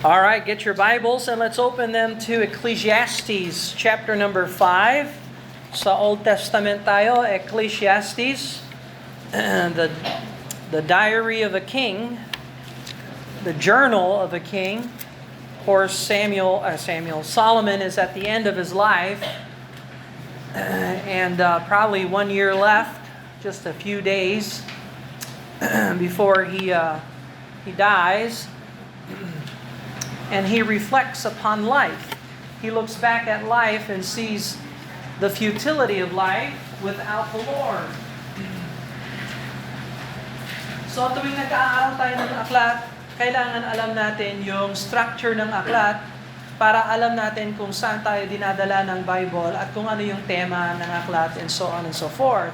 All right, get your Bibles and let's open them to Ecclesiastes chapter number 5. Sa Old Testament tayo, Ecclesiastes, the diary of a king, the journal of a king. Of course, Solomon is at the end of his life, and probably 1 year left, just a few days before he dies. And he reflects upon life. He looks back at life and sees the futility of life without the Lord. So tuwing nag-aaral tayo ng aklat, kailangan alam natin yung structure ng aklat para alam natin kung saan tayo dinadala ng Bible at kung ano yung tema ng aklat and so on and so forth.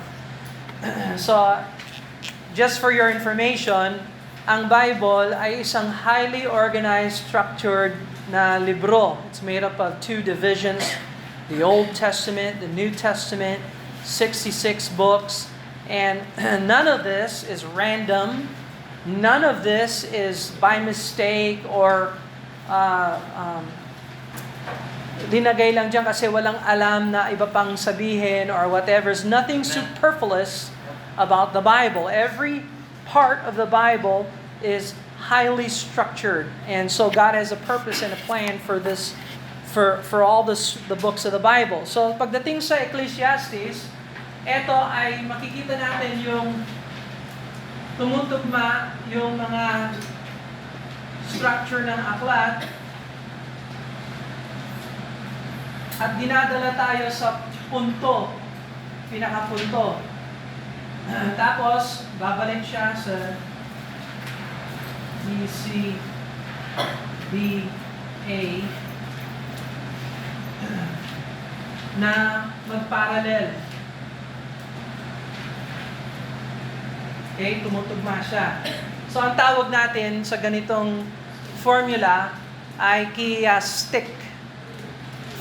So, just for your information, ang Bible ay isang highly organized, structured na libro. It's made up of 2 divisions, the Old Testament, the New Testament, 66 books, and none of this is random. None of this is by mistake or linagay lang dyan kasi walang alam na iba pang sabihin or whatever. There's nothing superfluous about the Bible. Every part of the Bible is highly structured, and so God has a purpose and a plan for this, for all the books of the Bible. So pagdating sa Ecclesiastes, ito ay makikita natin yung tumutugma yung mga structure ng aklat at dinadala tayo sa punto, pinakapunto. Tapos, babalik siya sa B, C, D, A na magparallel. Okay, tumutugma siya. So, ang tawag natin sa ganitong formula ay chiastic.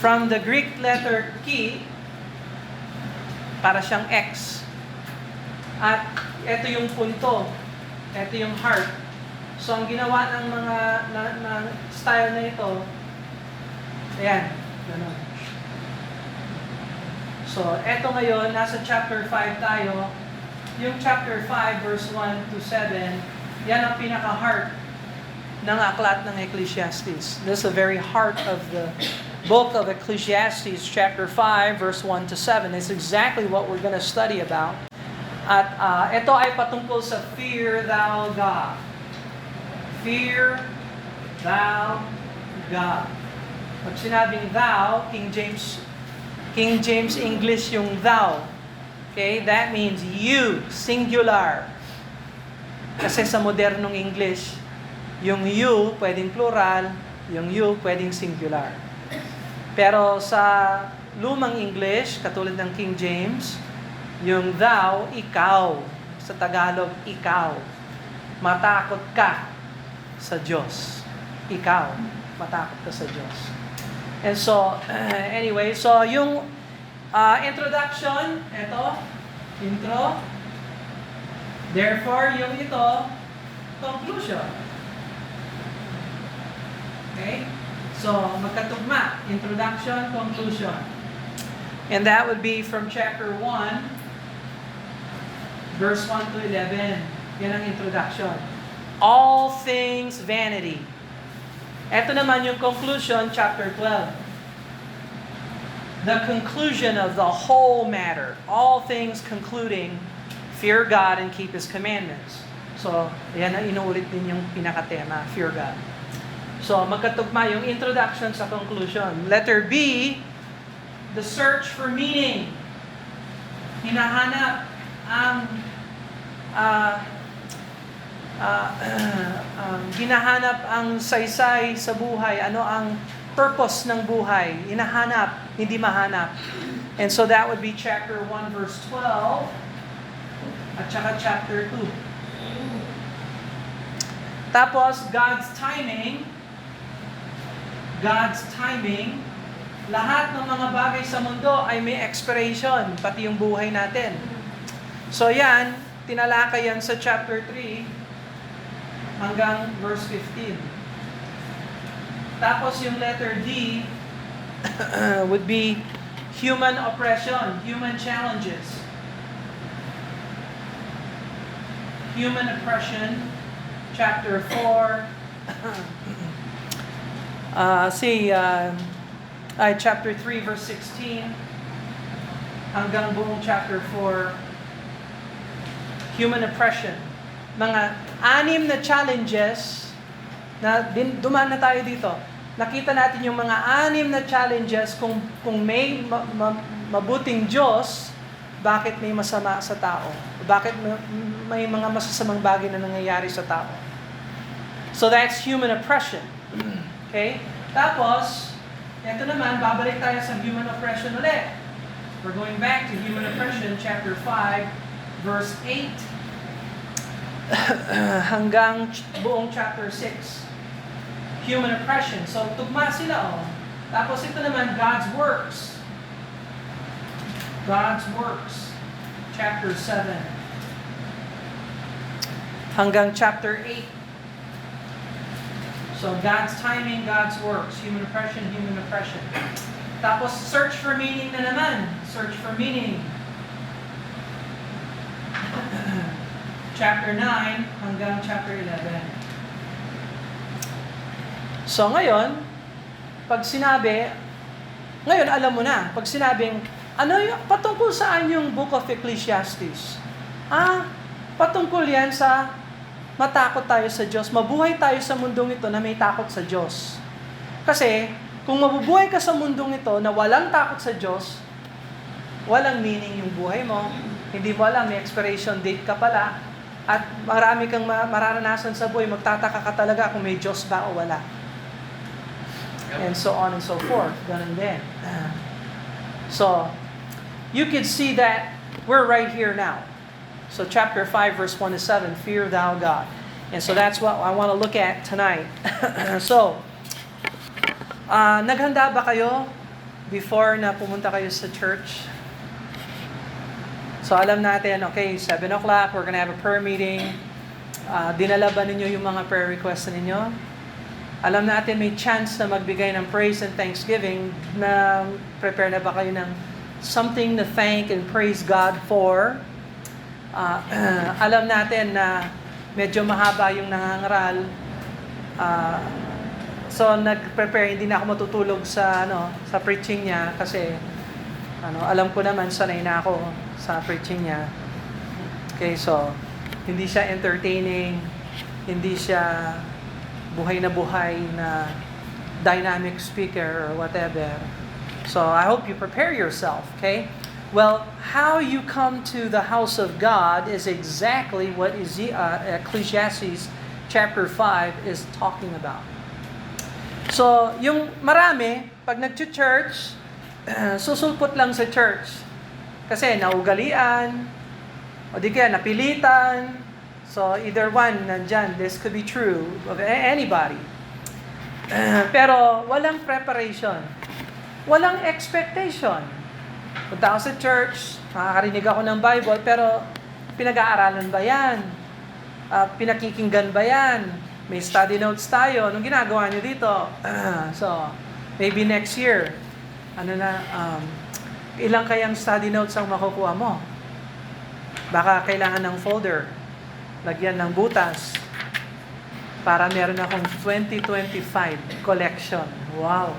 From the Greek letter chi, para siyang X. At ito yung punto, ito yung heart. So ang ginawa ng mga style na ito, ayan, ganun. So ito ngayon, nasa chapter 5 tayo. Yung chapter 5 verse 1 to 7, yan ang pinaka-heart ng aklat ng Ecclesiastes. This is the very heart of the book of Ecclesiastes, chapter 5 verse 1 to 7. It's exactly what we're going to study about. At ito ay patungkol sa fear thou God. Fear thou God. Pag sinabing thou, King James English yung thou. Okay, that means you, singular. Kasi sa modernong English, yung you pwedeng plural, yung you pwedeng singular. Pero sa lumang English, katulad ng King James, yung thou, ikaw. Sa Tagalog, ikaw. Matakot ka sa Diyos. Ikaw, matakot ka sa Diyos. And so, anyway, so yung introduction, ito, intro. Therefore, yung ito, conclusion. Okay? So, magkatugma. Introduction, conclusion. And that would be from chapter 1, verse 1 to 11. Yan ang introduction. All things vanity. Ito naman yung conclusion, chapter 12. The conclusion of the whole matter. All things concluding, fear God and keep His commandments. So, yan ang inuulit din yung pinakatema, fear God. So, magkatugma yung introduction sa conclusion. Letter B, the search for meaning. Hinahanap ang hinahanap ang saysay sa buhay. Ano ang purpose ng buhay? Hinahanap, hindi mahanap. And so that would be chapter 1 verse 12 at saka chapter 2. Tapos, God's timing, lahat ng mga bagay sa mundo ay may expiration, pati yung buhay natin. So yan, tinalakay yan sa chapter 3 hanggang verse 15. Tapos yung letter D would be human oppression, human challenges. Human oppression, chapter 4. Chapter 3, verse 16, hanggang buong chapter 4, human oppression. Mga 6 na challenges na dumaan na tayo dito. Nakita natin yung mga 6 na challenges kung may mabuting Diyos, bakit may masama sa tao? Bakit may mga masasamang bagay na nangyayari sa tao? So that's human oppression. Okay? Tapos, ito naman, babalik tayo sa human oppression ulit. We're going back to human oppression, chapter 5, verse 8, hanggang buong chapter 6. Human oppression. So, tugma sila, oh. Tapos ito naman, God's works. God's works, chapter 7, hanggang chapter 8. So, God's timing, God's works. Human oppression, human oppression. Tapos, search for meaning na naman. Search for meaning. Chapter 9 hanggang chapter 11. So, ngayon, ngayon alam mo na, pag sinabing, patungkol saan yung Book of Ecclesiastes? Patungkol yan sa matakot tayo sa Diyos. Mabuhay tayo sa mundong ito na may takot sa Diyos. Kasi, kung mabubuhay ka sa mundong ito na walang takot sa Diyos, walang meaning yung buhay mo. Hindi mo alam, may expiration date ka pala. At marami kang mararanasan sa buhay. Magtataka ka talaga kung may Diyos ba o wala. And so on and so forth. Ganun din. So, you can see that we're right here now. So chapter 5, verse 1 to 7, fear thou God. And so that's what I want to look at tonight. So, naghanda ba kayo before na pumunta kayo sa church? So alam natin, okay, 7 o'clock, we're gonna have a prayer meeting. Dinala ba ninyo yung mga prayer requests ninyo? Alam natin may chance na magbigay ng praise and thanksgiving. Na prepare na ba kayo ng something to thank and praise God for? Alam natin na medyo mahaba yung nangangaral. So nag-prepare, hindi na ako matutulog sa preaching niya kasi alam ko naman sanay na ako sa preaching niya. Okay, so hindi siya entertaining, hindi siya buhay na dynamic speaker or whatever. So I hope you prepare yourself, okay? Well, how you come to the house of God is exactly what Ecclesiastes chapter 5 is talking about. So, yung marami, pag nag-church, susulpot lang sa church. Kasi naugalian, o di kaya napilitan. So, either one, nandyan. This could be true of anybody. Pero, walang preparation. Walang expectation. Punta ako sa church, nakakarinig ako ng Bible, pero pinag-aaralan ba yan? Pinakikinggan ba yan? May study notes tayo. Anong ginagawa nyo dito? So, maybe next year, ilang kayang study notes ang makukuha mo? Baka kailangan ng folder, lagyan ng butas, para meron akong 2025 collection. Wow!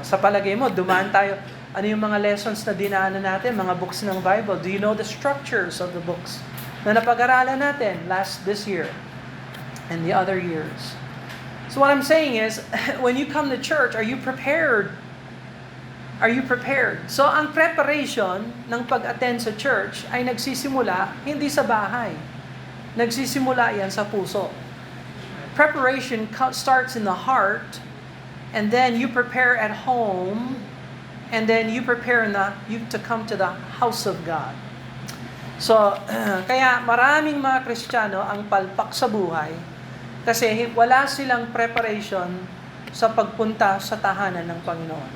Sa palagay mo, dumaan tayo. Ano yung mga lessons na dinaanan natin, mga books ng Bible? Do you know the structures of the books na napag-aralan natin this year and the other years? So what I'm saying is, when you come to church, are you prepared? Are you prepared? So ang preparation ng pag-attend sa church ay nagsisimula hindi sa bahay. Nagsisimula yan sa puso. Preparation starts in the heart, and then you prepare at home, and then you prepare to come to the house of God. So, kaya maraming mga Kristiyano ang palpak sa buhay kasi wala silang preparation sa pagpunta sa tahanan ng Panginoon.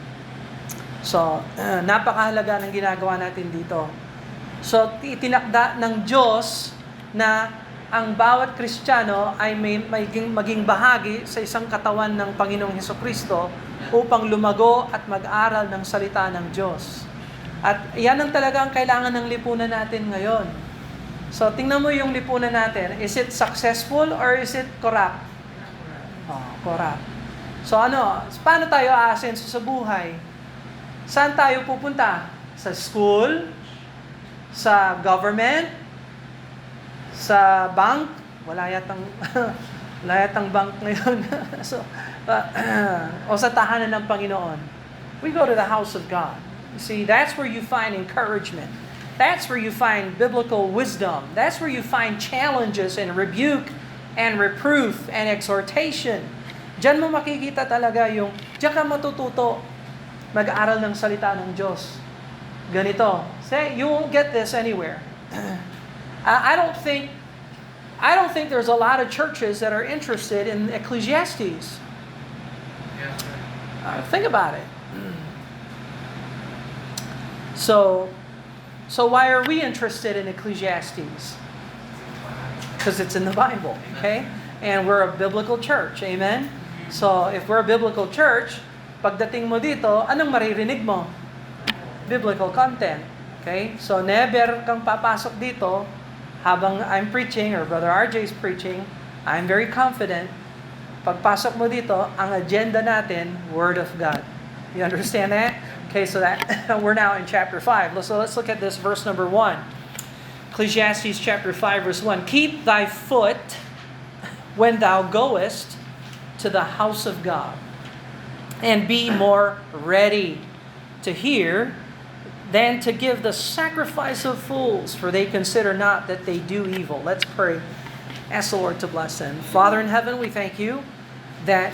So, napakahalaga ng ginagawa natin dito. So, itinakda ng Diyos na ang bawat Kristiyano ay maging bahagi sa isang katawan ng Panginoong Hesukristo upang lumago at mag-aral ng salita ng Diyos. At yan ang talagang kailangan ng lipunan natin ngayon. So, tingnan mo yung lipunan natin. Is it successful or is it corrupt? Corrupt. So paano tayo aasenso sa buhay? Saan tayo pupunta? Sa school? Sa government? Sa bank? Wala yatang bank ngayon. O sa tahanan ng Panginoon. We go to the house of God. You see, that's where you find encouragement. That's where you find biblical wisdom. That's where you find challenges and rebuke and reproof and exhortation. Diyan mo makikita talaga diyan ka matututo mag-aral ng salita ng Diyos. Ganito. Say, you won't get this anywhere. I don't think there's a lot of churches that are interested in Ecclesiastes. Think about it. So why are we interested in Ecclesiastes? Because it's in the Bible, okay? And we're a biblical church, amen? So if we're a biblical church, pagdating mo dito, anong maririnig mo? Biblical content, okay? So never kang papasok dito habang I'm preaching or Brother RJ is preaching, I'm very confident. Pagpasok mo dito, ang agenda natin, Word of God. You understand that? Okay, so that we're now in chapter 5. So let's look at this verse number 1. Ecclesiastes chapter 5 verse 1. Keep thy foot when thou goest to the house of God, and be more ready to hear than to give the sacrifice of fools, for they consider not that they do evil. Let's pray. Ask the Lord to bless them. Father in heaven, we thank you that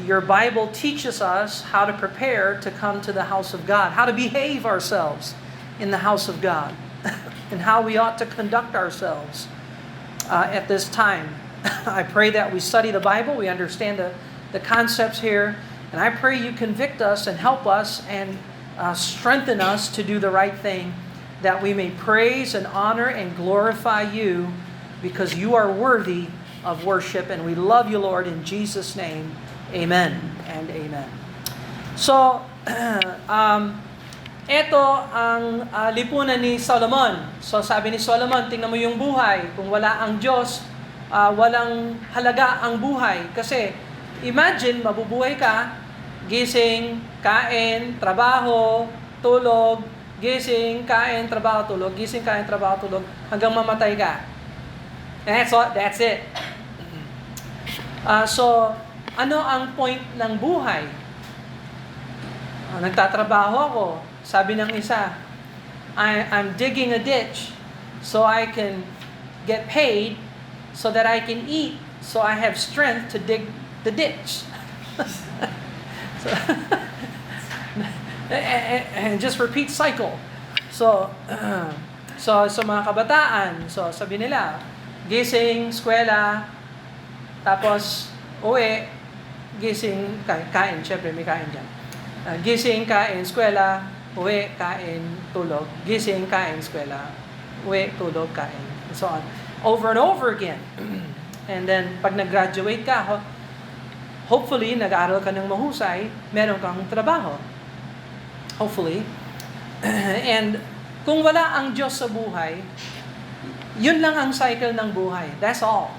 your Bible teaches us how to prepare to come to the house of God, how to behave ourselves in the house of God, and how we ought to conduct ourselves at this time. I pray that we study the Bible, we understand the concepts here, and I pray you convict us and help us and strengthen us to do the right thing, that we may praise and honor and glorify you, because you are worthy of worship, and we love you, Lord, in Jesus' name. Amen and amen. So, ito ang lipunan ni Solomon. So sabi ni Solomon, tingnan mo yung buhay. Kung wala ang Diyos, walang halaga ang buhay. Kasi imagine, mabubuhay ka, gising, kain, trabaho, tulog, gising, kain, trabaho, tulog, gising, kain, trabaho, tulog, hanggang mamatay ka. And that's it. So, ano ang point ng buhay? Nagtatrabaho ako. Sabi ng isa, I'm digging a ditch so I can get paid so that I can eat, so I have strength to dig the ditch. So, and just repeat cycle. So mga kabataan, so sabi nila, gising, eskwela, tapos uwi, gising, kain, syempre may kain dyan. Gising, kain, eskwela, uwi, kain, tulog. Gising, kain, eskwela, uwi, tulog, kain, and so on. Over and over again. And then, pag nag-graduate ka, hopefully, nag-aaral ka ng mahusay, meron kang trabaho. Hopefully. And kung wala ang Diyos sa buhay, yun lang ang cycle ng buhay. That's all.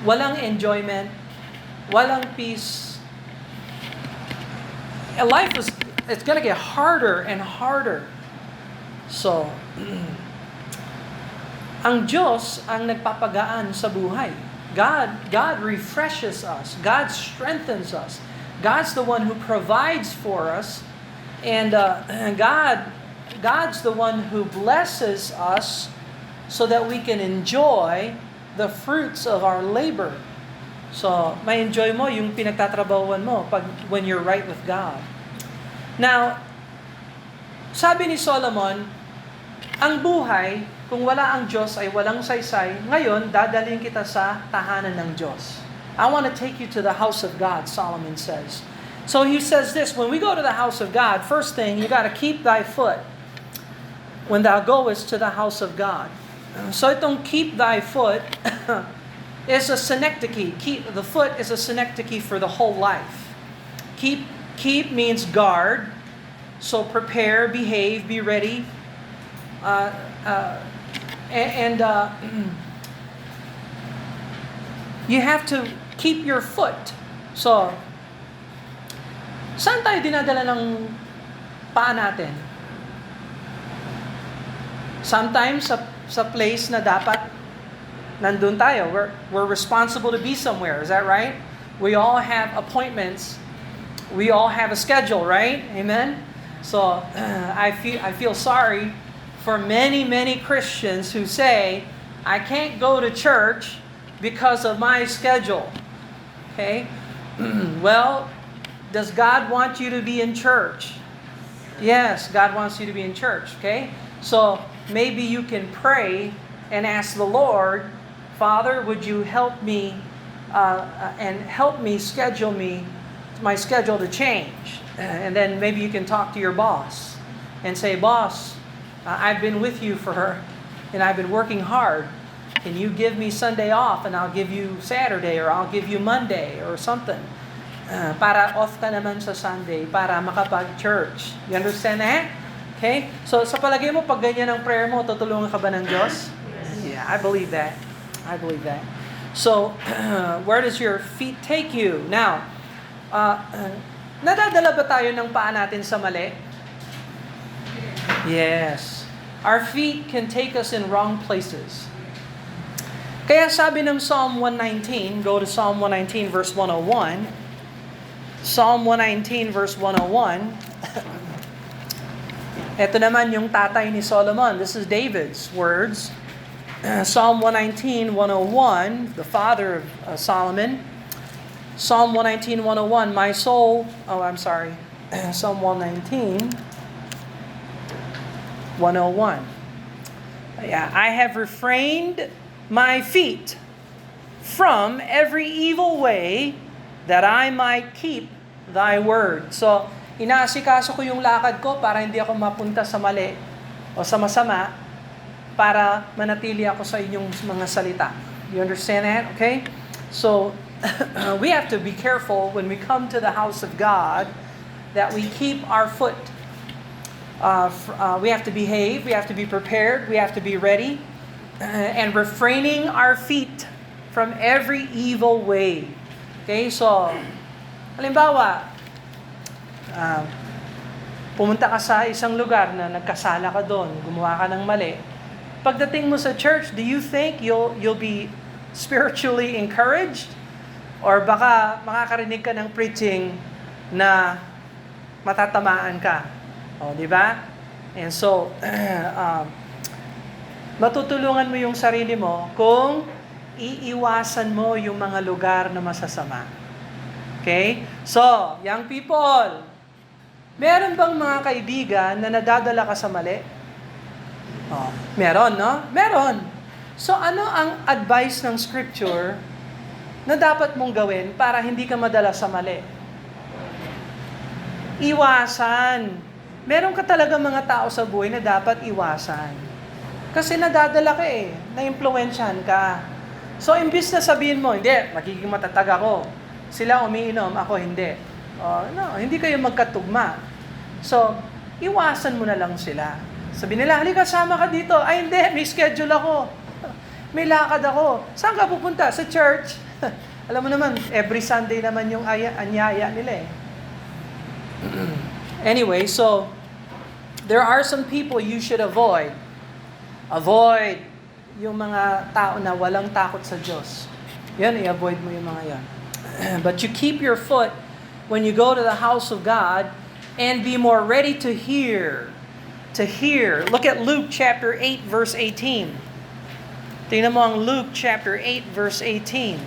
Walang enjoyment, walang peace. Life it's gonna get harder and harder. So, ang Diyos ang nagpapagaan sa buhay. God refreshes us. God strengthens us. God's the one who provides for us. And God's the one who blesses us so that we can enjoy the fruits of our labor. So, may enjoy mo yung pinagtatrabahuan mo when you're right with God. Now, sabi ni Solomon, ang buhay, kung wala ang Diyos ay walang saysay. Ngayon, dadalhin kita sa tahanan ng Diyos. I want to take you to the house of God, Solomon says. So he says this, when we go to the house of God, first thing, you got to keep thy foot when thou goest to the house of God. So itong keep thy foot is a synecdoche. The foot is a synecdoche for the whole life. Keep means guard. So prepare, behave, be ready. You have to keep your foot. So, saan tayo dinadala ng paa natin? Sometimes sa place na dapat nandun tayo. We're responsible to be somewhere. Is that right? We all have appointments. We all have a schedule, right? Amen? So, I feel sorry for many Christians who say, I can't go to church because of my schedule. Okay? Well, does God want you to be in church? Yes, God wants you to be in church. Okay? So, maybe you can pray and ask the Lord, Father, would you help me and help me schedule my schedule to change? And then maybe you can talk to your boss and say, Boss, I've been with you and I've been working hard. Can you give me Sunday off and I'll give you Saturday or I'll give you Monday or something? Para off ka naman sa Sunday para makapag-church. You understand that? Okay? So sa palagay mo, pag ganyan ang prayer mo, tutulungan ka ba ng Diyos? Yeah, I believe that. So, where does your feet take you? Now, nadadala ba tayo ng paa natin sa mali? Yes. Our feet can take us in wrong places. Kaya sabi ng Psalm 119, go to Psalm 119 verse 101. Psalm 119 verse 101. Ito naman yung tatay ni Solomon. This is David's words. Psalm 119, 101, the father of Solomon. Psalm 119, 101, Psalm 119, 101. Yeah, I have refrained my feet from every evil way that I might keep thy word. So, inaasikaso ko yung lakad ko para hindi ako mapunta sa mali o sa masama para manatili ako sa inyong mga salita. You understand that? Okay? So, we have to be careful when we come to the house of God that we keep our foot. We have to behave, we have to be prepared, we have to be ready, and refraining our feet from every evil way. Okay, so, halimbawa, pumunta ka sa isang lugar na nagkasala ka doon, gumawa ka ng mali. Pagdating mo sa church, do you think you'll be spiritually encouraged? Or baka makakarinig ka ng preaching na matatamaan ka. O, di ba? And so, matutulungan mo yung sarili mo kung iiwasan mo yung mga lugar na masasama. Okay? So, young people, meron bang mga kaibigan na nadadala ka sa mali? Oh, meron, no? Meron. So, ano ang advice ng Scripture na dapat mong gawin para hindi ka madala sa mali? Iwasan. Meron ka talaga mga tao sa buhay na dapat iwasan. Kasi nadadala ka na-impluwensyahan ka. So, imbis na sabihin mo, hindi, magiging matatag ako. Sila umiinom, ako hindi. Hindi kayo magkatugma. So, iwasan mo na lang sila. Sabi nila, halika, sama ka dito. Ay, hindi, may schedule ako. May lakad ako. Saan ka pupunta? Sa church. Alam mo naman, every Sunday naman yung anyaya nila Anyway, so, there are some people you should avoid. Avoid yung mga tao na walang takot sa Diyos. Yan, i-avoid mo yung mga yan. But you keep your foot when you go to the house of God and be more ready to hear. Look at Luke chapter 8, verse 18. Tingnan mo ang Luke chapter 8, verse 18.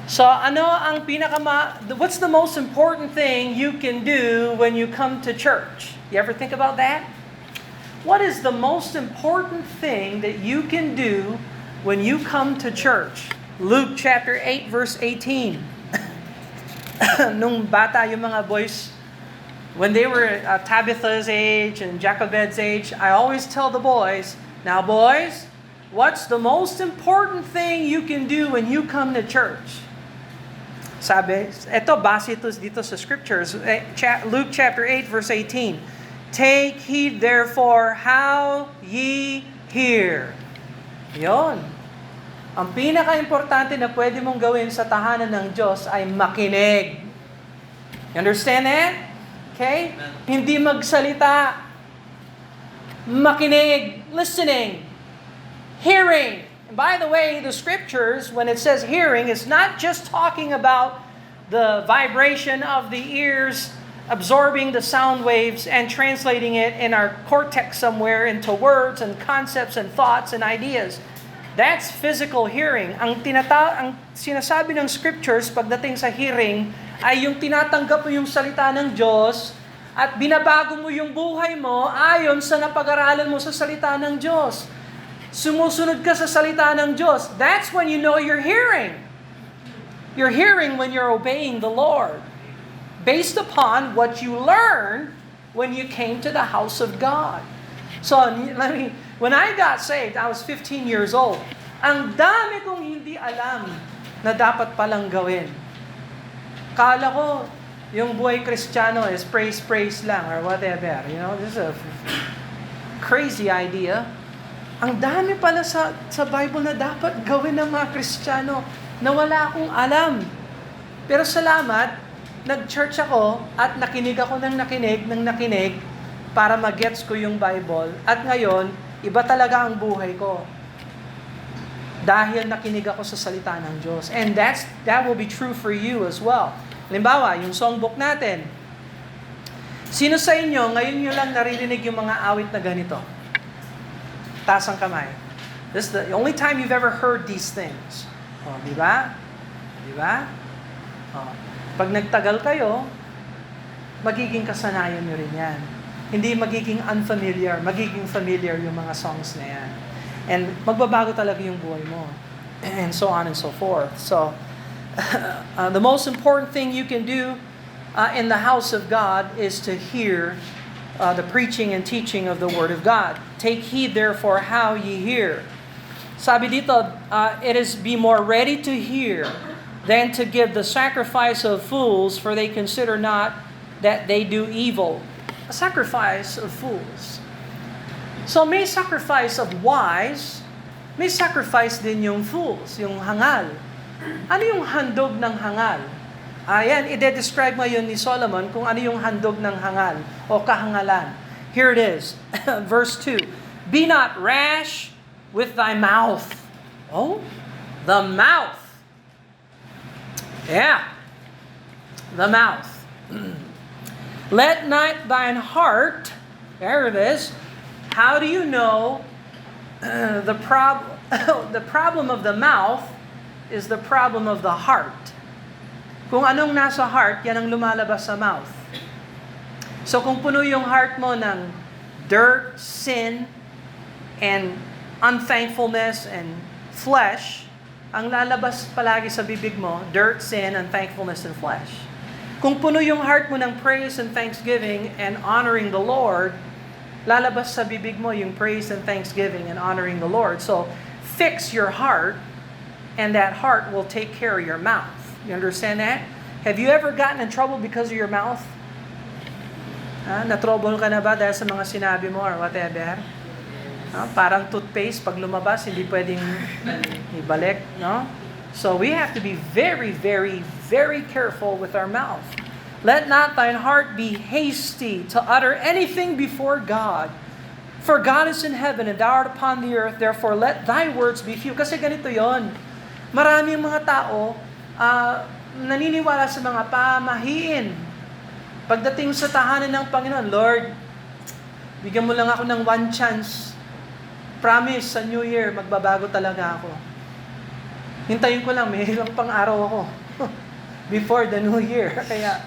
So, what's the most important thing you can do when you come to church? You ever think about that? What is the most important thing that you can do when you come to church? Luke chapter 8, verse 18. Nung bata yung mga boys, when they were Tabitha's age and Jacobed's age, I always tell the boys, now boys, what's the most important thing you can do when you come to church? Sabi, base ito dito sa scriptures, Luke chapter 8 verse 18. Take heed therefore how ye hear. Yon. Ang pinaka-importante na pwede mong gawin sa tahanan ng Diyos ay makinig. You understand that? Okay? Hindi magsalita. Makinig. Listening. Hearing. And by the way, the scriptures, when it says hearing, is not just talking about the vibration of the ears absorbing the sound waves and translating it in our cortex somewhere into words and concepts and thoughts and ideas. That's physical hearing. Ang sinasabi ng scriptures pagdating sa hearing ay yung tinatanggap mo yung salita ng Diyos at binabago mo yung buhay mo ayon sa napag-aralan mo sa salita ng Diyos. Sumusunod ka sa salita ng Diyos. That's when you know you're hearing. You're hearing when you're obeying the Lord. Based upon what you learned when you came to the house of God. So, when I got saved, I was 15 years old. Ang dami kong hindi alam na dapat palang gawin. Kala ko, yung buhay Kristiyano is praise lang or whatever. You know, this is a crazy idea. Ang dami pala sa Bible na dapat gawin ng mga Kristiyano na wala akong alam. Pero salamat, nag-church ako at nakinig ako ng nakinig para mag-gets ko yung Bible. At ngayon, iba talaga ang buhay ko. Dahil nakinig ako sa salita ng Diyos. And that will be true for you as well. Halimbawa, yung songbook natin. Sino sa inyo, ngayon nyo lang naririnig yung mga awit na ganito? Taas ang kamay. This is the only time you've ever heard these things. O, di ba? Di ba? O, pag nagtagal kayo, magiging kasanayan nyo rin yan. Hindi magiging unfamiliar, magiging familiar yung mga songs na yan. And magbabago talaga yung buhay mo. And so on and so forth. So, the most important thing you can do in the house of God is to hear the preaching and teaching of the Word of God. Take heed therefore how ye hear. Sabi dito, it is be more ready to hear than to give the sacrifice of fools, for they consider not that they do evil. A sacrifice of fools. So may sacrifice of wise, may sacrifice din yung fools, yung hangal. Ano yung handog ng hangal? Ayan, ide-describe ngayon ni Solomon kung ano yung handog ng hangal o kahangalan. Here it is, verse 2. Be not rash with thy mouth. Oh, the mouth. Yeah, the mouth. Let not thine heart, there it is. How do you know the problem of the mouth is the problem of the heart? Kung anong nasa heart, yan ang lumalabas sa mouth. So kung puno yung heart mo ng dirt, sin, and unthankfulness, and flesh, ang lalabas palagi sa bibig mo, dirt, sin, unthankfulness, and flesh. Kung puno yung heart mo ng praise and thanksgiving and honoring the Lord, lalabas sa bibig mo yung praise and thanksgiving and honoring the Lord. So, fix your heart, and that heart will take care of your mouth. You understand that? Have you ever gotten in trouble because of your mouth? Na-trouble ka na ba dahil sa mga sinabi mo or whatever? Parang toothpaste, pag lumabas, hindi pwedeng ibalik. No? So we have to be very, very, very careful with our mouth. Let not thine heart be hasty to utter anything before God. For God is in heaven and thou art upon the earth, therefore let thy words be few. Kasi ganito yon. Maraming mga tao naniniwala sa mga pamahiin. Pagdating sa tahanan ng Panginoon, Lord, bigyan mo lang ako ng one chance. Promise, sa New Year, magbabago talaga ako. Hintayin ko lang, may ilang pang araw ako before the New Year. Kaya,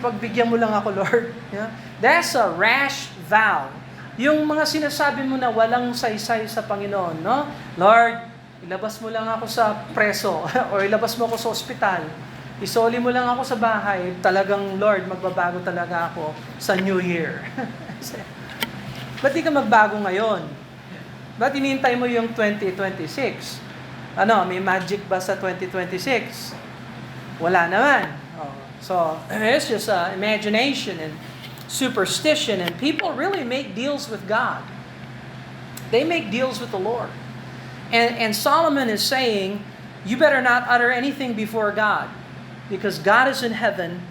pagbigyan mo lang ako, Lord. Yeah? That's a rash vow. Yung mga sinasabi mo na walang saysay sa Panginoon, no? Lord, ilabas mo lang ako sa preso o ilabas mo ako sa ospital. Isoli mo lang ako sa bahay. Talagang, Lord, magbabago talaga ako sa New Year. Ba't di ka magbago ngayon? Ba't inintay mo yung 2026? Ano, may magic ba sa 2026? Wala naman. Oh. So, it's just imagination and superstition, and people really make deals with God. They make deals with the Lord. And Solomon is saying, you better not utter anything before God, because God is in heaven,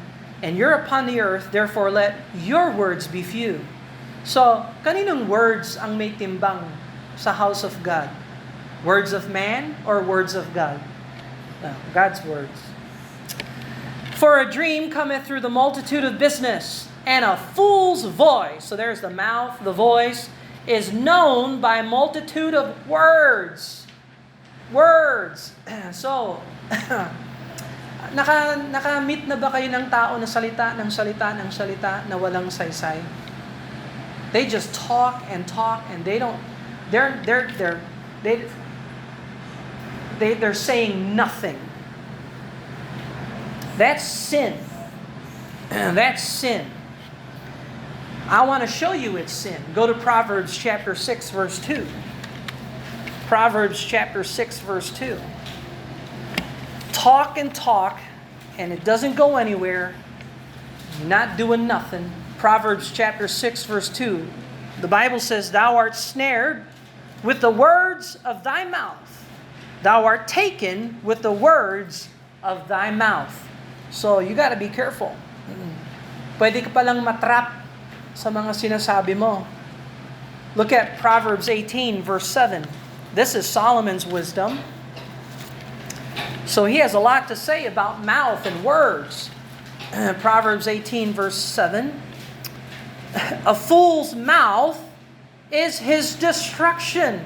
and you're upon the earth, therefore let your words be few. So, kaninong words ang may timbang sa house of God? Words of man or words of God? No, God's words. For a dream cometh through the multitude of business, and a fool's voice, so there's the mouth, the voice, is known by a multitude of words. Words. So, naka-meet na ba kayo ng tao na salita ng salita ng salita na walang saysay? They just talk and they don't, they're saying nothing. That's sin. That's sin. I want to show you it's sin. Go to Proverbs chapter 6, verse 2. Proverbs chapter 6, verse 2. Talk, and it doesn't go anywhere. You're not doing nothing. Proverbs chapter 6, verse 2. The Bible says, thou art snared with the words of thy mouth. Thou art taken with the words of thy mouth. So, you gotta be careful. Pwede ka palang matrap sa mga sinasabi mo. Look at Proverbs 18, verse 7. This is Solomon's wisdom. So he has a lot to say about mouth and words. Proverbs 18, verse 7. A fool's mouth is his destruction,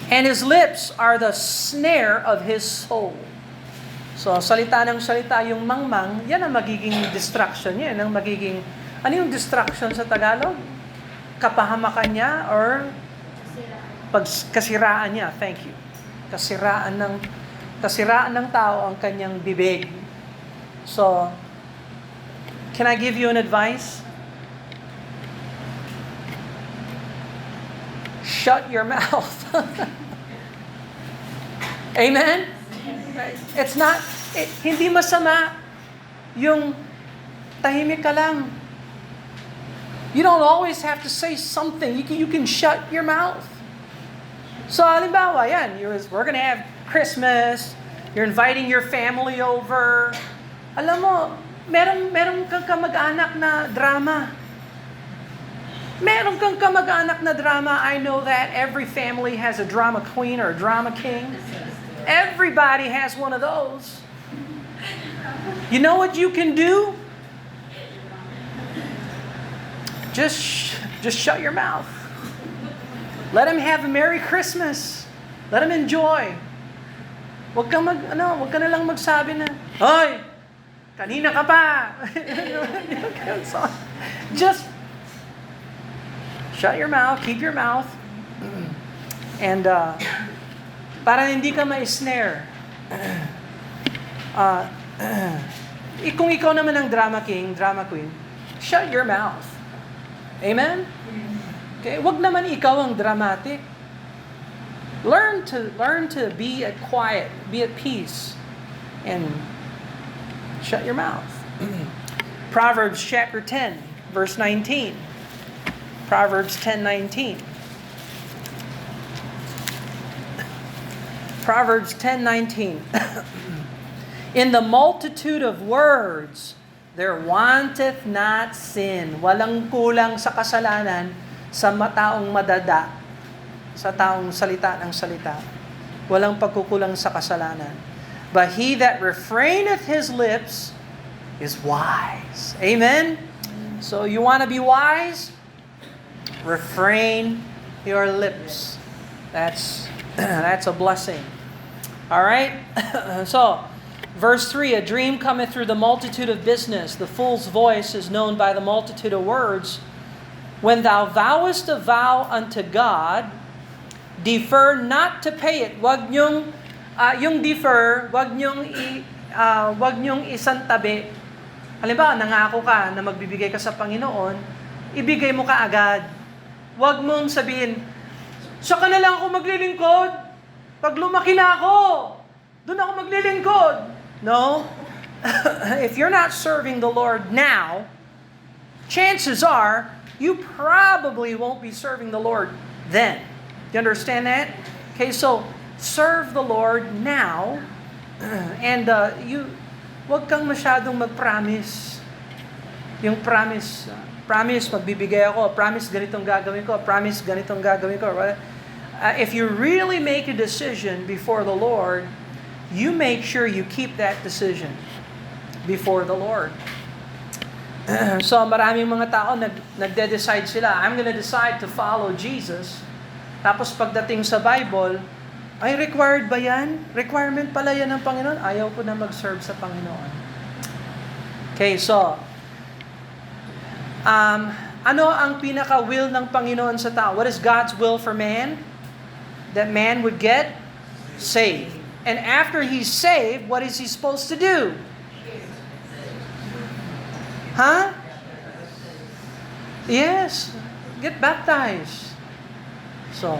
and his lips are the snare of his soul. So, salita ng salita yung mangmang, yan ang magiging distraction niya. Yan ang magiging, ano yung distraction sa Tagalog? Kapahamakan niya or kasiraan niya. Thank you. Kasiraan ng tao ang kanyang bibig. So, can I give you an advice? Shut your mouth. Amen? It's not, hindi masama yung tahimik ka lang. You don't always have to say something. You can shut your mouth. So, halimbawa, yan, we're gonna have Christmas, you're inviting your family over. Alam mo, meron kang kamag-anak na drama. Meron kang kamag-anak na drama. I know that every family has a drama queen or a drama king. Everybody has one of those. You know what you can do? Just shut your mouth. Let him have a Merry Christmas. Let him enjoy. Wag ka na lang magsabi na, "Hoy, kanina ka pa." Just shut your mouth, keep your mouth. And para hindi ka ma-snare. Kung ikaw naman ang drama king, drama queen, shut your mouth. Amen? Okay, wag naman ikaw ang dramatic. Learn to be at quiet, be at peace, and shut your mouth. Proverbs chapter 10, verse 19. Proverbs 10:19. Proverbs 10:19. In the multitude of words, there wanteth not sin. Walang kulang sa kasalanan sa taong madada, sa taong salita ng salita. Walang pagkukulang sa kasalanan. But he that refraineth his lips is wise. Amen? So you want to be wise? Refrain your lips. That's a blessing. All right? So, verse 3, a dream cometh through the multitude of business. The fool's voice is known by the multitude of words. When thou vowest a vow unto God, defer not to pay it. Wag nyong, yung defer, wag nyong isantabi. Halimbawa, nangako ka na magbibigay ka sa Panginoon, ibigay mo ka agad. Wag mong sabihin, Saka na lang ako maglilingkod. Pag lumaki na ako, doon ako maglilingkod. No. If you're not serving the Lord now, chances are, you probably won't be serving the Lord then. Do you understand that? Okay, so, serve the Lord now, and wag kang masyadong mag-promise. Yung promise, magbibigay ako, promise ganitong gagawin ko, promise ganitong gagawin ko. If you really make a decision before the Lord, you make sure you keep that decision before the Lord. So maraming mga tao nagde-decide sila, I'm gonna decide to follow Jesus. Tapos pagdating sa Bible, ay required ba yan? Requirement pala yan ng Panginoon? Ayaw ko na mag-serve sa Panginoon. Okay, so, ano ang pinaka-will ng Panginoon sa tao? What is God's will for man? That man would get saved. And after he's saved, what is he supposed to do? Huh? Yes. Get baptized. So,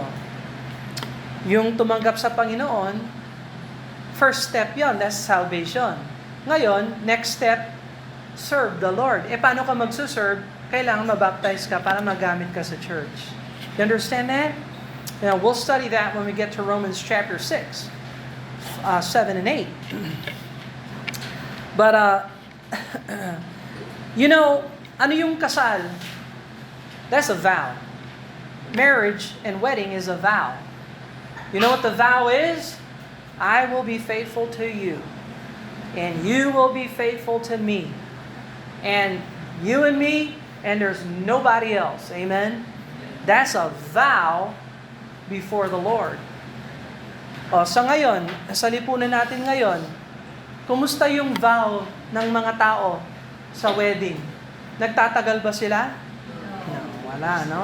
yung tumanggap sa Panginoon, first step yon, that's salvation. Ngayon, next step, serve the Lord. Paano ka magsuserve? Kailangan mabaptize ka para magamit ka sa church. You understand that? Now, we'll study that when we get to Romans chapter 6, 7 and 8. But, ano yung kasal? That's a vow. Marriage and wedding is a vow. You know what the vow is? I will be faithful to you, and you will be faithful to me, and you and me, and there's nobody else. Amen? That's a vow before the Lord. Sa ngayon, sa lipunan natin ngayon, kumusta yung vow ng mga tao sa wedding? Nagtatagal ba sila? No, wala, no?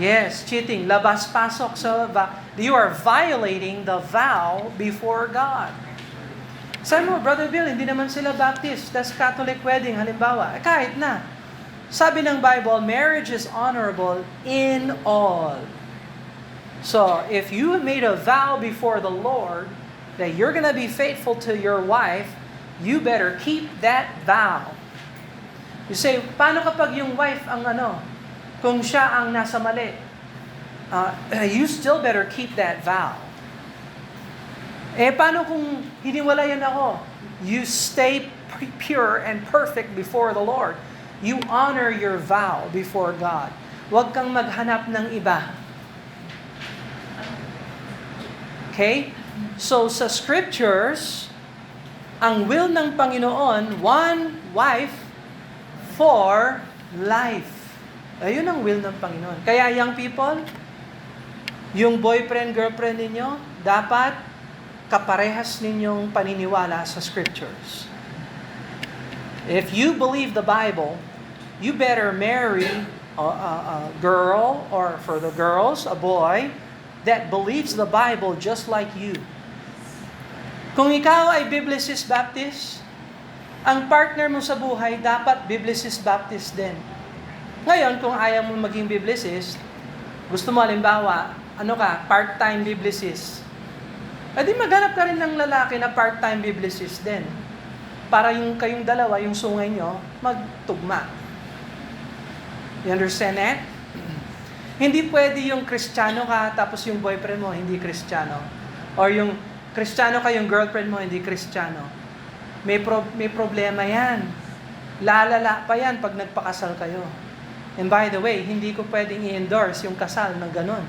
Yes, cheating. Labas-pasok sa vow. You are violating the vow before God. Sabi mo, Brother Bill, hindi naman sila Baptist. That's Catholic wedding, halimbawa. Kahit na. Sabi ng Bible, marriage is honorable in all. So, if you made a vow before the Lord that you're going to be faithful to your wife, you better keep that vow. You say, paano kapag yung wife ang kung siya ang nasa mali? You still better keep that vow. Paano kung hiniwalayan ako? You stay pure and perfect before the Lord. You honor your vow before God. Huwag kang maghanap ng iba. Okay? So sa scriptures, ang will ng Panginoon, one wife for life. Ayun ang will ng Panginoon. Kaya young people, yung boyfriend, girlfriend ninyo, dapat kaparehas ninyong paniniwala sa scriptures. If you believe the Bible, you better marry a girl, or for the girls, a boy, that believes the Bible just like you. Kung ikaw ay Biblicist Baptist, ang partner mo sa buhay dapat Biblicist Baptist din. Ngayon, kung ayaw mo maging Biblicist, gusto mo halimbawa, part-time Biblicist. Di maghanap ka rin ng lalaki na part-time Biblicist din. Para yung kayong dalawa, yung sungay nyo, magtugma. You understand that? Hindi pwede yung Kristiyano ka, tapos yung boyfriend mo, hindi Kristiyano. Or yung Kristiyano ka, yung girlfriend mo, hindi Kristiyano. May problema yan. Lalala pa yan pag nagpakasal kayo. And by the way, hindi ko pwedeng i-endorse yung kasal ng ganun.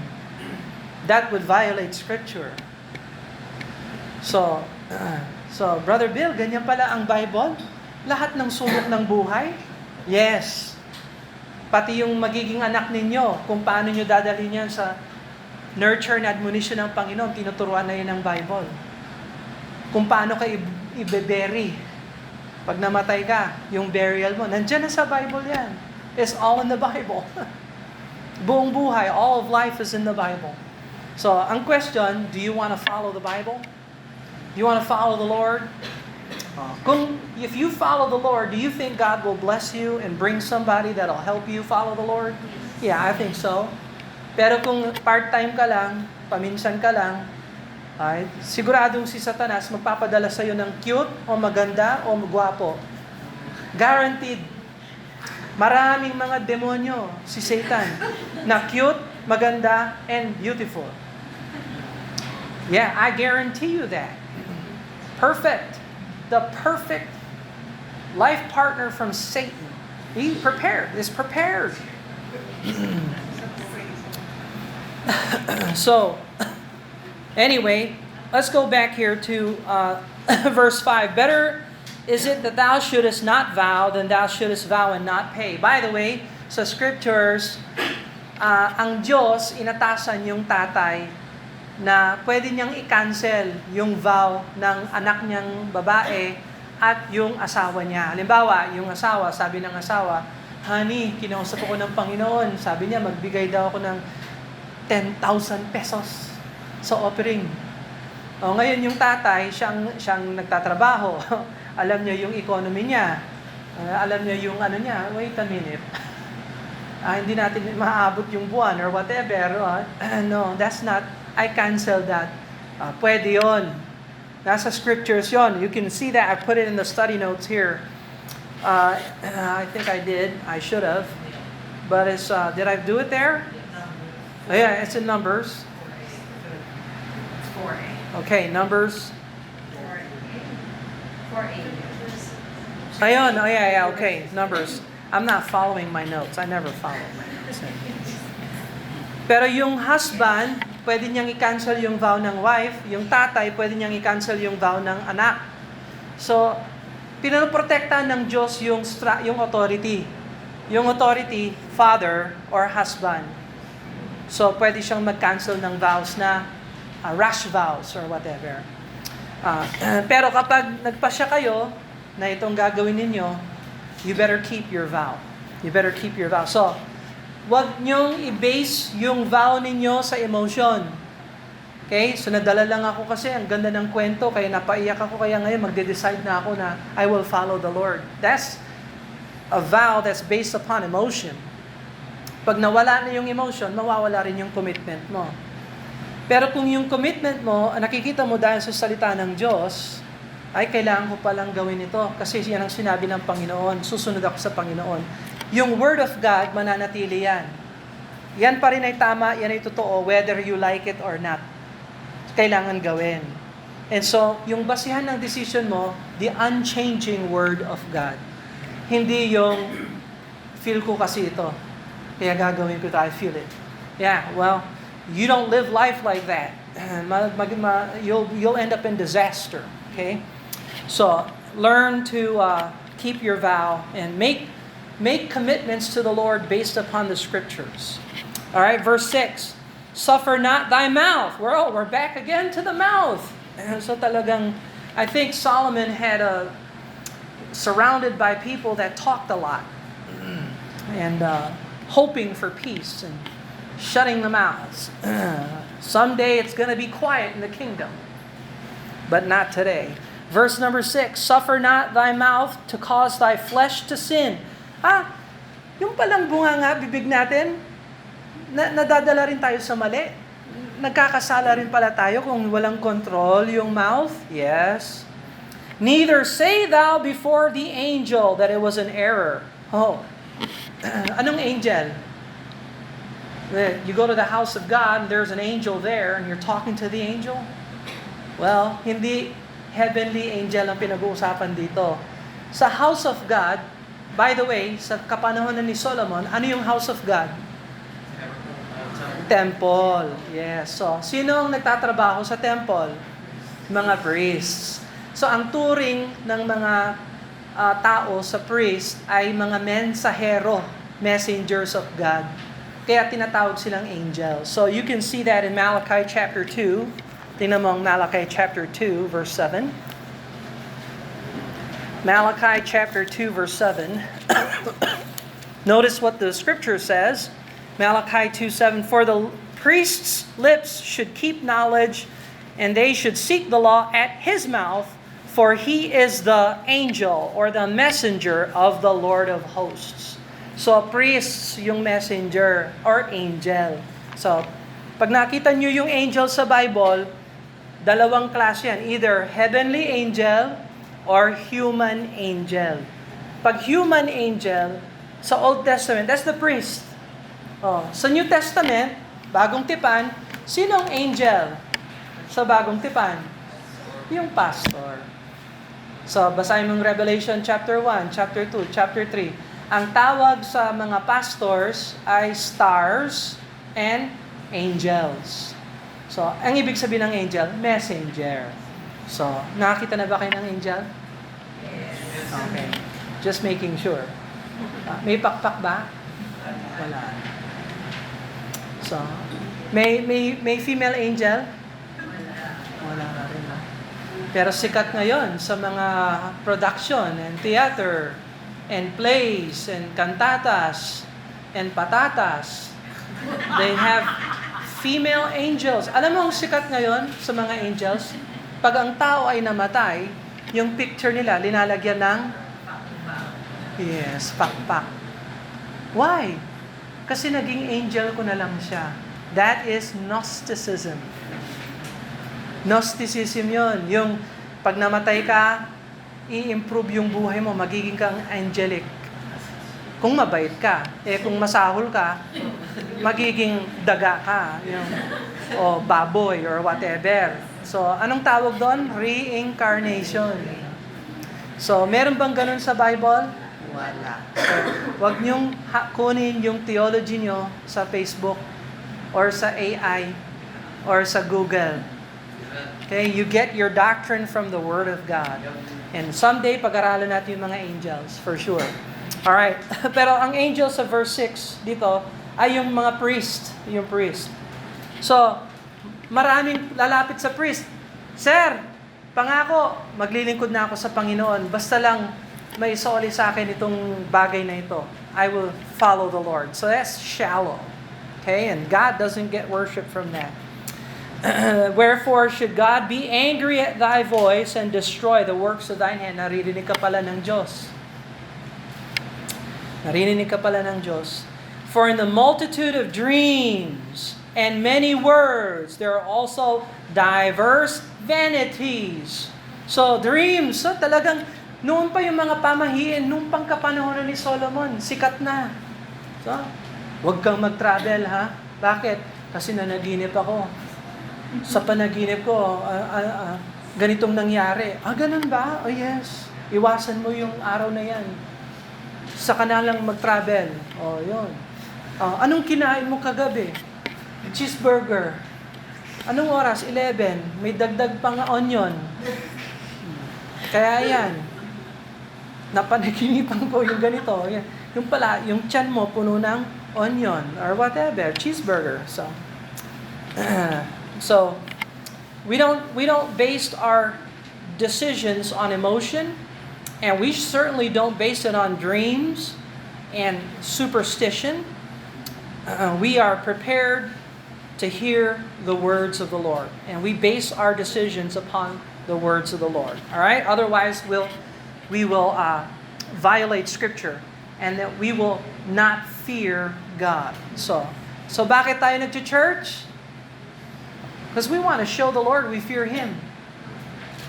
That would violate Scripture. So, Brother Bill, ganyan pala ang Bible? Lahat ng sulok ng buhay? Yes. Pati yung magiging anak ninyo, kung paano nyo dadalhin yan sa nurture and admonition ng Panginoon, tinuturuan na yun ng Bible. Kung paano ka i-bury. Pag namatay ka, yung burial mo, nandyan na sa Bible yan. It's all in the Bible. Buong buhay, all of life is in the Bible. So, ang question, do you want to follow the Bible? Do you want to follow the Lord? If you follow the Lord, do you think God will bless you and bring somebody that'll help you follow the Lord? Yeah, I think so. Pero kung part-time ka lang, paminsan ka lang, ay, siguradong si Satanas magpapadala sa iyo ng cute o maganda o gwapo. Guaranteed. Maraming mga demonyo si Satan na cute, maganda, and beautiful. Yeah, I guarantee you that. Perfect. The perfect life partner from Satan. He is prepared. So, anyway, let's go back here to verse 5. Better is it that thou shouldest not vow than thou shouldest vow and not pay. By the way, sa scriptures, ang Diyos inatasan yung tatay na pwede niyang i-cancel yung vow ng anak niyang babae at yung asawa niya. Halimbawa, yung asawa, sabi ng asawa, "Honey, kinausap ako ng Panginoon." Sabi niya, magbigay daw ako ng 10,000 pesos sa offering. O ngayon yung tatay, siyang nagtatrabaho. Alam niya yung economy niya. Alam niya yung ano niya. Wait a minute. Hindi natin maaabot yung buwan or whatever. No, that's not. I cancel that. Pwede yon. Nasa scriptures yon. You can see that. I put it in the study notes here. I think I did. I should have. But did I do it there? Oh, yeah, it's in Numbers. 4A. Okay, Numbers. 4A. Ayun, oh yeah, okay, Numbers. I'm not following my notes. I never follow my notes. Pero yung husband, pwede niyang i-cancel yung vow ng wife. Yung tatay, pwede niyang i-cancel yung vow ng anak. So, pinoprotektahan ng Diyos yung authority. Yung authority, father or husband. So, pwede siyang mag-cancel ng vows na rash vows or whatever. Pero kapag nagpasya kayo na itong gagawin ninyo, you better keep your vow. You better keep your vow. So, wag niyong i-base yung vow ninyo sa emotion. Okay? So, nadala lang ako kasi ang ganda ng kwento, kaya napaiyak ako, kaya ngayon magde-decide na ako na I will follow the Lord. That's a vow that's based upon emotion. Pag nawala na yung emotion, mawawala rin yung commitment mo. Pero kung yung commitment mo, nakikita mo dahil sa salita ng Diyos, ay kailangan ko palang gawin ito kasi yan ang sinabi ng Panginoon, susunod ako sa Panginoon. Yung Word of God, mananatili yan. Yan pa rin ay tama, yan ay totoo, whether you like it or not. Kailangan gawin. And so, yung basihan ng decision mo, the unchanging Word of God. Hindi yung feel ko kasi ito. Kaya gagawin ko ito, I feel it. Yeah, well, you don't live life like that. You'll end up in disaster. Okay? So, learn to keep your vow and make commitments to the Lord based upon the Scriptures. All right, verse 6. Suffer not thy mouth. We're back again to the mouth. And so talagang, I think Solomon had surrounded by people that talked a lot. And hoping for peace and shutting the mouths. Someday it's going to be quiet in the kingdom. But not today. Verse number 6, suffer not thy mouth to cause thy flesh to sin. Yung palang bunganga, bibig natin, nadadala rin tayo sa mali. Nagkakasala rin pala tayo kung walang control yung mouth. Yes. Neither say thou before the angel that it was an error. Oh, anong angel? You go to the house of God and there's an angel there and you're talking to the angel? Well, hindi heavenly angel ang pinag-uusapan dito. Sa house of God, by the way, sa kapanahonan ni Solomon, ano yung house of God? Temple. Yes. So, sino ang nagtatrabaho sa temple? Mga priests. So, ang turing ng mga tao sa priest ay mga mensahero, messengers of God. Kaya tinatawag silang angels. So, you can see that in Malachi chapter 2. Tingnan mo ang Malachi chapter 2, verse 7. Malachi chapter 2, verse 7. Notice what the scripture says. Malachi 2:7. For the priest's lips should keep knowledge, and they should seek the law at his mouth, for he is the angel or the messenger of the Lord of hosts. So, priests yung messenger or angel. So, pag nakita nyo yung angel sa Bible, dalawang klase yan. Either heavenly angel or human angel. Pag human angel, sa Old Testament, that's the priest. Sa New Testament, bagong tipan, sinong angel sa bagong tipan? Yung pastor. So, basahin mong Revelation chapter 1, chapter 2, chapter 3. Ang tawag sa mga pastors ay stars and angels. So, ang ibig sabihin ng angel, messenger. So, nakakita na ba kayo ng angel? Yes. Okay. Just making sure. May pakpak ba? Wala. So, may female angel? Wala na rin. Pero sikat ngayon sa mga production and theater and plays and kantatas and patatas. They have female angels. Alam mo ang sikat ngayon sa mga angels? Pag ang tao ay namatay, yung picture nila linalagyan ng pakpak. Why? Kasi naging angel ko na lang siya. That is Gnosticism. Gnosticism yon. Yung pag namatay ka, i-improve yung buhay mo, magiging kang angelic. Kung mabait ka. Kung masahol ka, magiging daga ka. O baboy or whatever. So, anong tawag doon? Reincarnation. So, meron bang ganun sa Bible? Wala. So, wag niyong kunin yung theology niyo sa Facebook or sa AI or sa Google. Okay, you get your doctrine from the Word of God. And someday, pag-aralan natin yung mga angels, for sure. Alright, pero ang angels sa verse 6 dito, ay yung mga priest. Yung priest. So, maraming lalapit sa priest. Sir, pangako, maglilingkod na ako sa Panginoon. Basta lang may isoli sa akin itong bagay na ito. I will follow the Lord. So that's shallow. Okay, and God doesn't get worship from that. Wherefore should God be angry at thy voice and destroy the works of thine hand? Naririnig ka pala ng Diyos. Naririnig ka pala ng Diyos. For in the multitude of dreams and many words, there are also diverse vanities. So dreams, so talagang noon pa yung mga pamahiin, noong pangkapanahon ni Solomon, sikat na. So, huwag kang mag-travel ha. Bakit? Kasi nanaginip ako. Sa panaginip ko, ganitong nangyari. Ganun ba? Oh yes. Iwasan mo yung araw na yan. Sa kanalang mag-travel. Yun. Anong kinain mo kagabi? Cheeseburger. Anong oras? 11. May dagdag pang onion. Kaya yan. Napanaginipan ko yung ganito. Yan. Yung pala, yung tiyan mo puno ng onion or whatever. Cheeseburger. So, we don't base our decisions on emotion, and we certainly don't base it on dreams and superstition. We are prepared to hear the words of the Lord, and we base our decisions upon the words of the Lord. All right? Otherwise, we will violate Scripture, and that we will not fear God. So bakit tayo nag-church? Because we want to show the Lord we fear Him.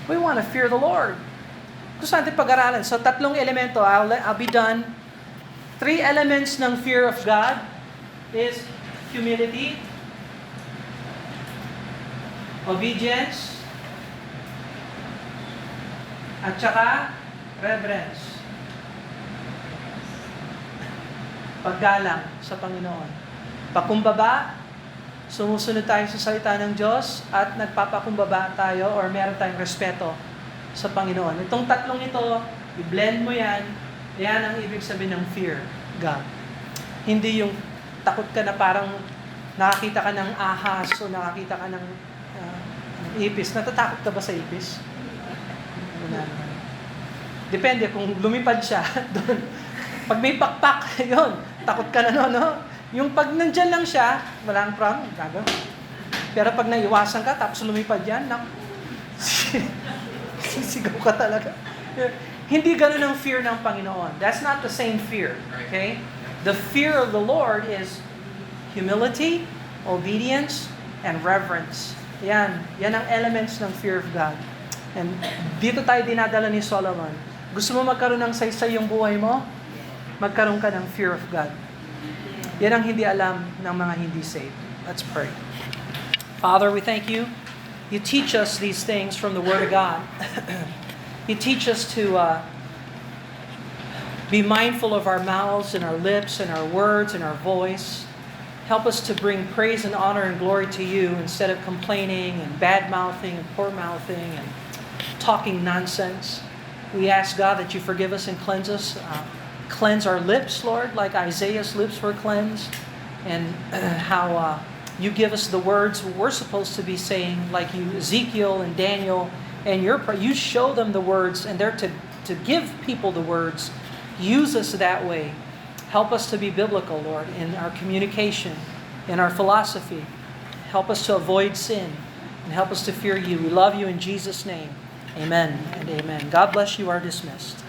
We want to fear the Lord. Gusto natin pag-aralan. So, 3 elemento. I'll be done. 3 elements ng fear of God is humility, obedience, at saka reverence. Paggalang sa Panginoon. Pakumbaba, sumusunod tayo sa salita ng Diyos at nagpapakumbaba tayo or meron tayong respeto sa Panginoon. Itong 3 ito, i-blend mo yan, yan ang ibig sabihin ng fear, God. Hindi yung takot ka na parang nakakita ka ng ahas o nakakita ka ng ipis. Natatakot ka ba sa ipis? Wala naman. Depende kung lumipad siya doon. Pag may pakpak, yun, takot ka na no? Yung pag nandyan lang siya, walang problem, gagawin. Pero pag naiwasan ka, tapos lumipad yan, sisigaw ka talaga. Hindi ganun ang fear ng Panginoon. That's not the same fear. Okay? The fear of the Lord is humility, obedience, and reverence. Yan ang elements ng fear of God. And dito tayo dinadala ni Solomon. Gusto mo magkaroon ng saysay yung buhay mo? Magkaroon ka ng fear of God. Yan ang hindi alam ng mga hindi saved. Let's pray. Father, we thank you. You teach us these things from the Word of God. You teach us to be mindful of our mouths and our lips and our words and our voice. Help us to bring praise and honor and glory to you instead of complaining and bad-mouthing and poor-mouthing and talking nonsense. We ask, God, that you forgive us and cleanse us. Cleanse our lips, Lord, like Isaiah's lips were cleansed. And how you give us the words we're supposed to be saying, like you, Ezekiel and Daniel, and you show them the words, and they're to give people the words. Use us that way. Help us to be biblical, Lord, in our communication, in our philosophy. Help us to avoid sin, and help us to fear you. We love you in Jesus' name. Amen and amen. God bless you. Are dismissed.